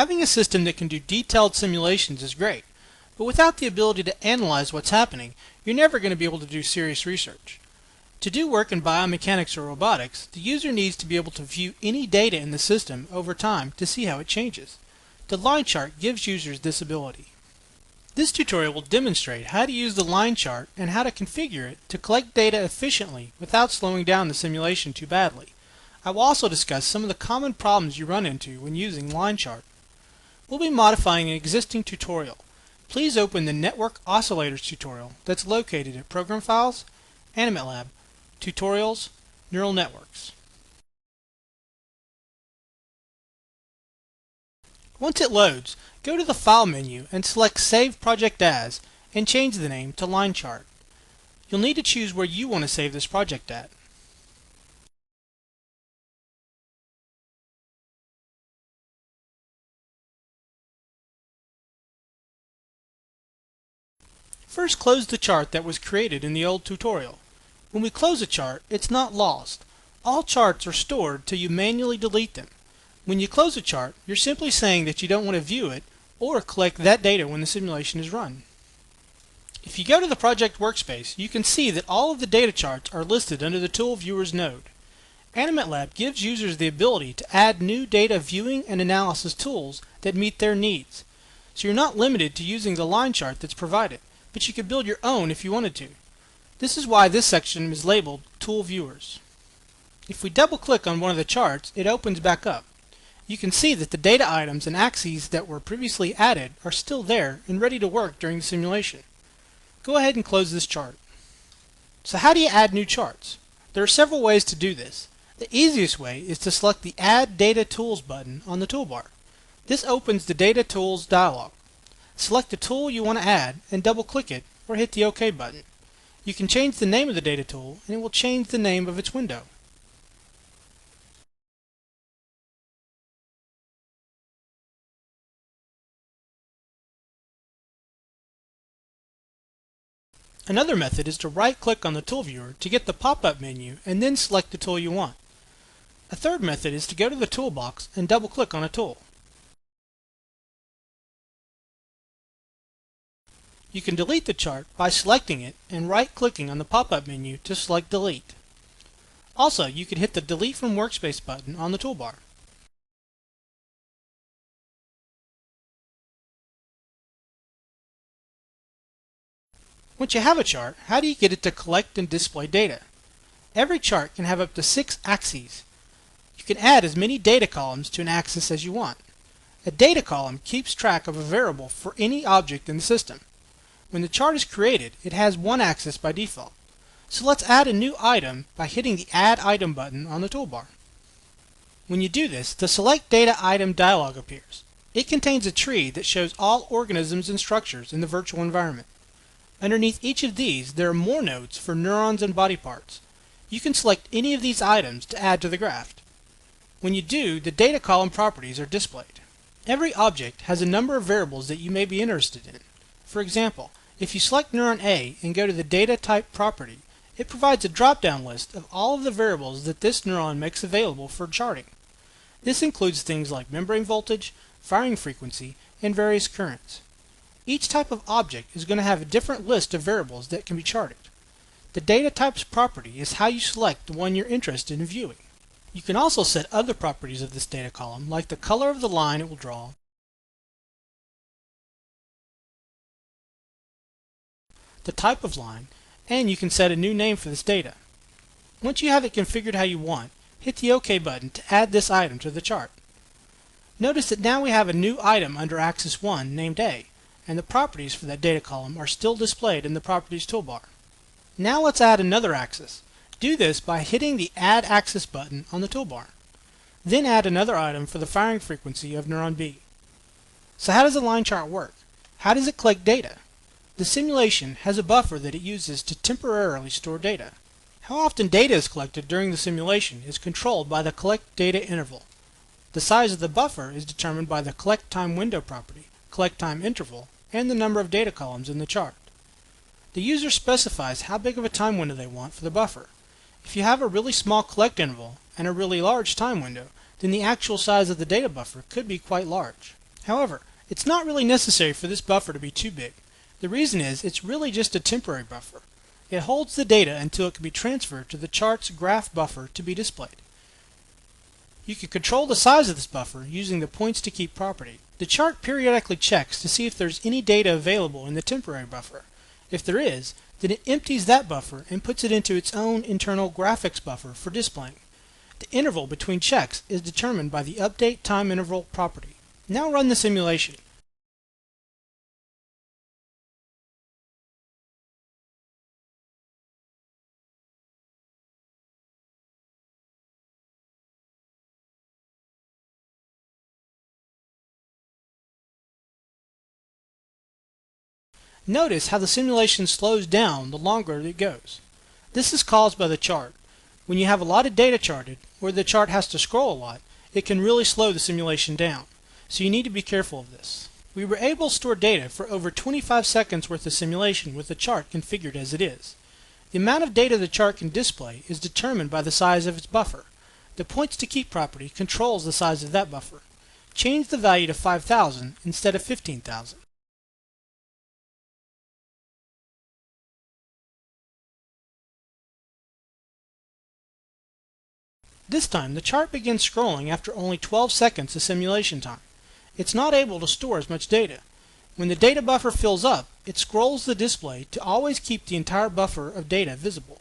Having a system that can do detailed simulations is great, but without the ability to analyze what's happening, you're never going to be able to do serious research. To do work in biomechanics or robotics, the user needs to be able to view any data in the system over time to see how it changes. The line chart gives users this ability. This tutorial will demonstrate how to use the line chart and how to configure it to collect data efficiently without slowing down the simulation too badly. I will also discuss some of the common problems you run into when using line chart. We'll be modifying an existing tutorial. Please open the Network Oscillators tutorial that's located at Program Files, AnimatLab, Tutorials, Neural Networks. Once it loads, go to the File menu and select Save Project As and change the name to Line Chart. You'll need to choose where you want to save this project at. First, close the chart that was created in the old tutorial. When we close a chart, it's not lost. All charts are stored till you manually delete them. When you close a chart, you're simply saying that you don't want to view it or collect that data when the simulation is run. If you go to the project workspace, you can see that all of the data charts are listed under the Tool Viewers node. AnimatLab gives users the ability to add new data viewing and analysis tools that meet their needs. So you're not limited to using the line chart that's provided, but you could build your own if you wanted to. This is why this section is labeled Tool Viewers. If we double-click on one of the charts, it opens back up. You can see that the data items and axes that were previously added are still there and ready to work during the simulation. Go ahead and close this chart. So how do you add new charts? There are several ways to do this. The easiest way is to select the Add Data Tools button on the toolbar. This opens the Data Tools dialog. Select the tool you want to add and double-click it or hit the OK button. You can change the name of the data tool and it will change the name of its window. Another method is to right-click on the tool viewer to get the pop-up menu and then select the tool you want. A third method is to go to the toolbox and double-click on a tool. You can delete the chart by selecting it and right-clicking on the pop-up menu to select Delete. Also, you can hit the Delete from Workspace button on the toolbar. Once you have a chart, how do you get it to collect and display data? Every chart can have up to 6 axes. You can add as many data columns to an axis as you want. A data column keeps track of a variable for any object in the system. When the chart is created, it has one axis by default. So let's add a new item by hitting the Add Item button on the toolbar. When you do this, the Select Data Item dialog appears. It contains a tree that shows all organisms and structures in the virtual environment. Underneath each of these, there are more nodes for neurons and body parts. You can select any of these items to add to the graph. When you do, the data column properties are displayed. Every object has a number of variables that you may be interested in. For example, if you select neuron A and go to the data type property, it provides a drop-down list of all of the variables that this neuron makes available for charting. This includes things like membrane voltage, firing frequency, and various currents. Each type of object is going to have a different list of variables that can be charted. The data types property is how you select the one you're interested in viewing. You can also set other properties of this data column, like the color of the line it will draw, the type of line, and you can set a new name for this data. Once you have it configured how you want, hit the OK button to add this item to the chart. Notice that now we have a new item under Axis 1 named A, and the properties for that data column are still displayed in the Properties toolbar. Now let's add another axis. Do this by hitting the Add Axis button on the toolbar. Then add another item for the firing frequency of neuron B. So how does a line chart work? How does it collect data? The simulation has a buffer that it uses to temporarily store data. How often data is collected during the simulation is controlled by the Collect Data interval. The size of the buffer is determined by the Collect Time Window property, Collect Time interval, and the number of data columns in the chart. The user specifies how big of a time window they want for the buffer. If you have a really small collect interval and a really large time window, then the actual size of the data buffer could be quite large. However, it's not really necessary for this buffer to be too big. The reason is it's really just a temporary buffer. It holds the data until it can be transferred to the chart's graph buffer to be displayed. You can control the size of this buffer using the points to keep property. The chart periodically checks to see if there's any data available in the temporary buffer. If there is, then it empties that buffer and puts it into its own internal graphics buffer for displaying. The interval between checks is determined by the update time interval property. Now run the simulation. Notice how the simulation slows down the longer it goes. This is caused by the chart. When you have a lot of data charted, or the chart has to scroll a lot, it can really slow the simulation down. So you need to be careful of this. We were able to store data for over 25 seconds worth of simulation with the chart configured as it is. The amount of data the chart can display is determined by the size of its buffer. The points to keep property controls the size of that buffer. Change the value to 5,000 instead of 15,000. This time, the chart begins scrolling after only 12 seconds of simulation time. It's not able to store as much data. When the data buffer fills up, it scrolls the display to always keep the entire buffer of data visible.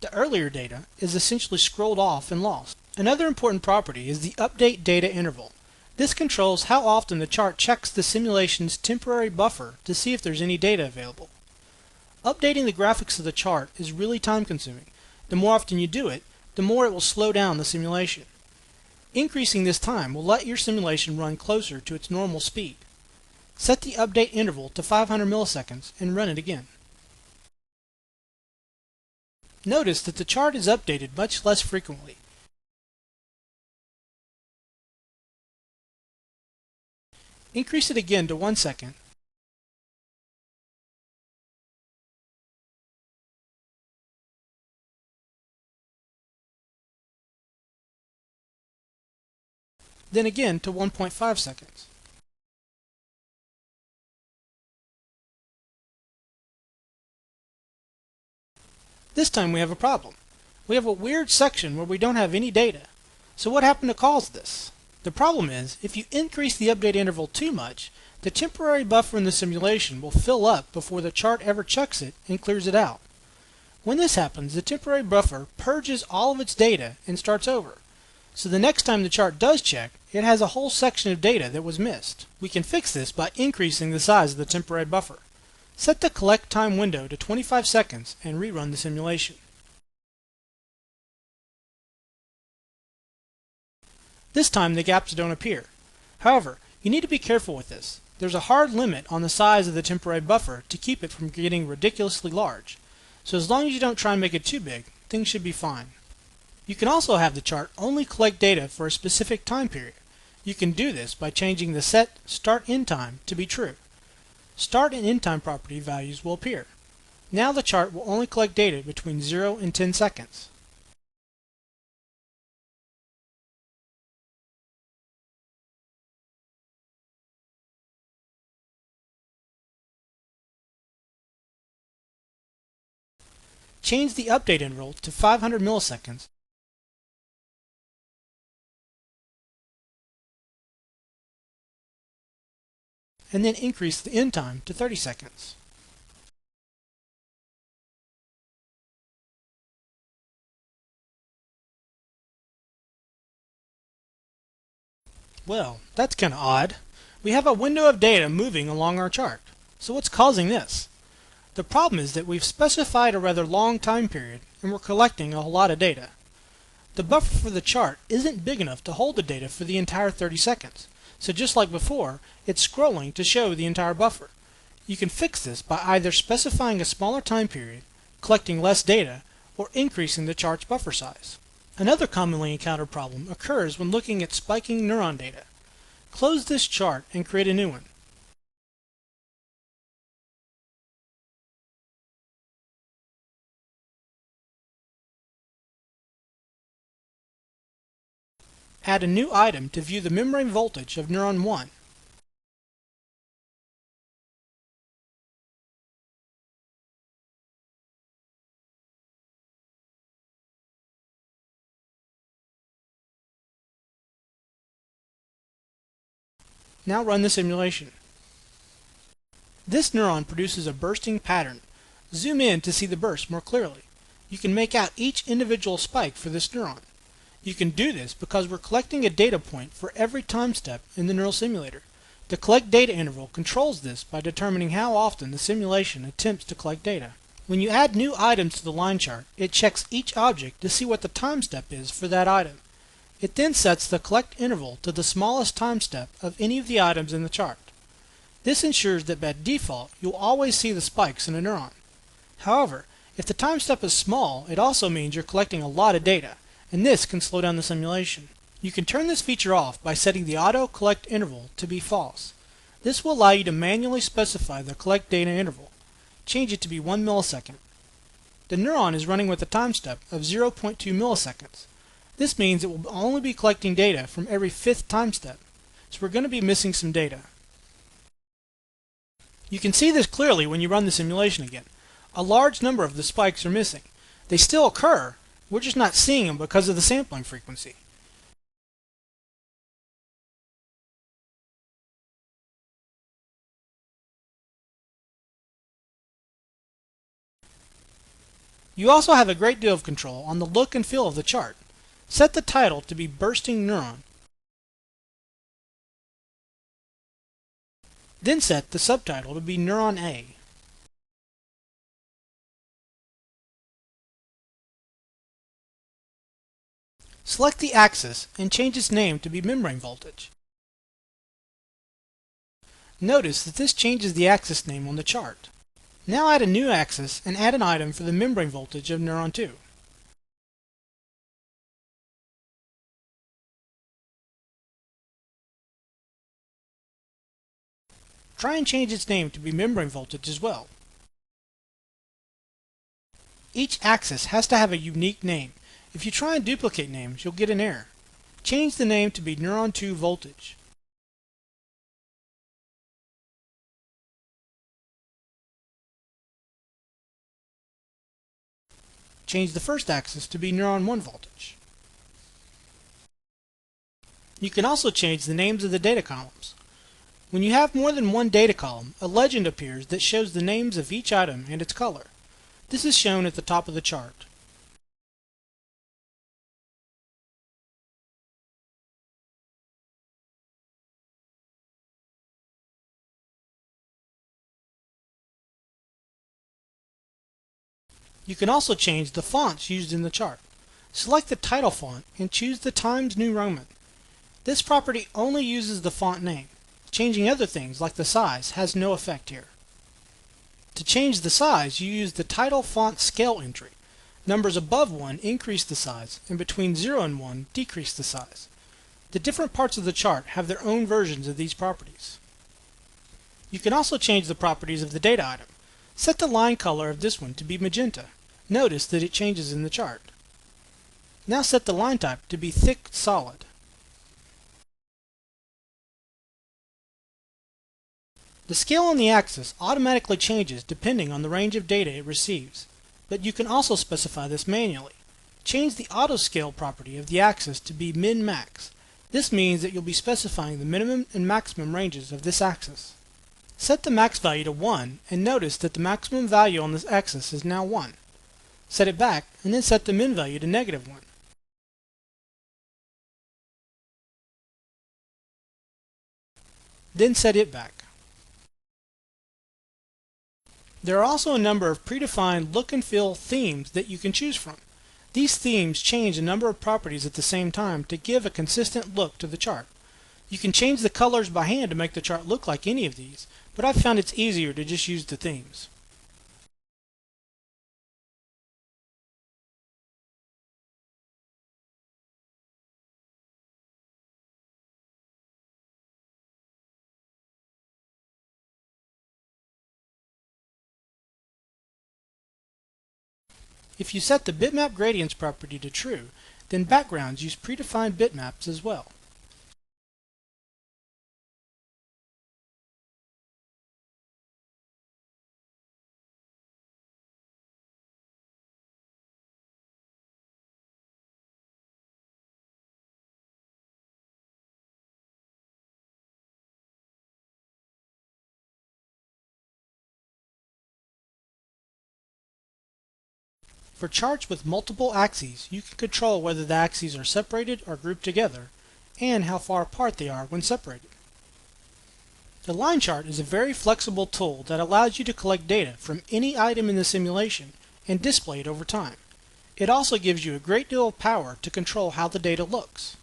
The earlier data is essentially scrolled off and lost. Another important property is the update data interval. This controls how often the chart checks the simulation's temporary buffer to see if there's any data available. Updating the graphics of the chart is really time consuming. The more often you do it, the more it will slow down the simulation. Increasing this time will let your simulation run closer to its normal speed. Set the update interval to 500 milliseconds and run it again. Notice that the chart is updated much less frequently. Increase it again to 1 second. Then again to 1.5 seconds. This time we have a problem. We have a weird section where we don't have any data. So what happened to cause this? The problem is, if you increase the update interval too much, the temporary buffer in the simulation will fill up before the chart ever checks it and clears it out. When this happens, the temporary buffer purges all of its data and starts over. So the next time the chart does check, it has a whole section of data that was missed. We can fix this by increasing the size of the temporary buffer. Set the collect time window to 25 seconds and rerun the simulation. This time the gaps don't appear. However, you need to be careful with this. There's a hard limit on the size of the temporary buffer to keep it from getting ridiculously large. So as long as you don't try and make it too big, things should be fine. You can also have the chart only collect data for a specific time period. You can do this by changing the set start-end time to be true. Start and end time property values will appear. Now the chart will only collect data between 0 and 10 seconds. Change the update interval to 500 milliseconds and then increase the end time to 30 seconds. Well, that's kind of odd. We have a window of data moving along our chart. So what's causing this? The problem is that we've specified a rather long time period and we're collecting a whole lot of data. The buffer for the chart isn't big enough to hold the data for the entire 30 seconds. So just like before, it's scrolling to show the entire buffer. You can fix this by either specifying a smaller time period, collecting less data, or increasing the chart's buffer size. Another commonly encountered problem occurs when looking at spiking neuron data. Close this chart and create a new one. Add a new item to view the membrane voltage of neuron 1. Now run the simulation. This neuron produces a bursting pattern. Zoom in to see the burst more clearly. You can make out each individual spike for this neuron. You can do this because we're collecting a data point for every time step in the neural simulator. The collect data interval controls this by determining how often the simulation attempts to collect data. When you add new items to the line chart, it checks each object to see what the time step is for that item. It then sets the collect interval to the smallest time step of any of the items in the chart. This ensures that by default you'll always see the spikes in a neuron. However, if the time step is small, it also means you're collecting a lot of data, and this can slow down the simulation. You can turn this feature off by setting the auto collect interval to be false. This will allow you to manually specify the collect data interval. Change it to be 1 millisecond. The neuron is running with a time step of 0.2 milliseconds. This means it will only be collecting data from every 5th time step, so we're going to be missing some data. You can see this clearly when you run the simulation again. A large number of the spikes are missing. They still occur, we're just not seeing them because of the sampling frequency. You also have a great deal of control on the look and feel of the chart. Set the title to be Bursting Neuron. Then set the subtitle to be Neuron A. Select the axis and change its name to be membrane voltage. Notice that this changes the axis name on the chart. Now add a new axis and add an item for the membrane voltage of neuron 2. Try and change its name to be membrane voltage as well. Each axis has to have a unique name. If you try and duplicate names, you'll get an error. Change the name to be neuron 2 voltage. Change the first axis to be neuron 1 voltage. You can also change the names of the data columns. When you have more than one data column, a legend appears that shows the names of each item and its color. This is shown at the top of the chart. You can also change the fonts used in the chart. Select the title font and choose the Times New Roman. This property only uses the font name. Changing other things like the size has no effect here. To change the size, you use the title font scale entry. Numbers above 1 increase the size, and between 0 and 1 decrease the size. The different parts of the chart have their own versions of these properties. You can also change the properties of the data item. Set the line color of this one to be magenta. Notice that it changes in the chart. Now set the line type to be thick solid. The scale on the axis automatically changes depending on the range of data it receives, but you can also specify this manually. Change the auto scale property of the axis to be min-max. This means that you'll be specifying the minimum and maximum ranges of this axis. Set the max value to 1 and notice that the maximum value on this axis is now 1. Set it back and then set the min value to -1. Then set it back. There are also a number of predefined look and feel themes that you can choose from. These themes change a number of properties at the same time to give a consistent look to the chart. You can change the colors by hand to make the chart look like any of these, but I've found it's easier to just use the themes. If you set the bitmap gradients property to true, then backgrounds use predefined bitmaps as well. For charts with multiple axes, you can control whether the axes are separated or grouped together, and how far apart they are when separated. The line chart is a very flexible tool that allows you to collect data from any item in the simulation and display it over time. It also gives you a great deal of power to control how the data looks.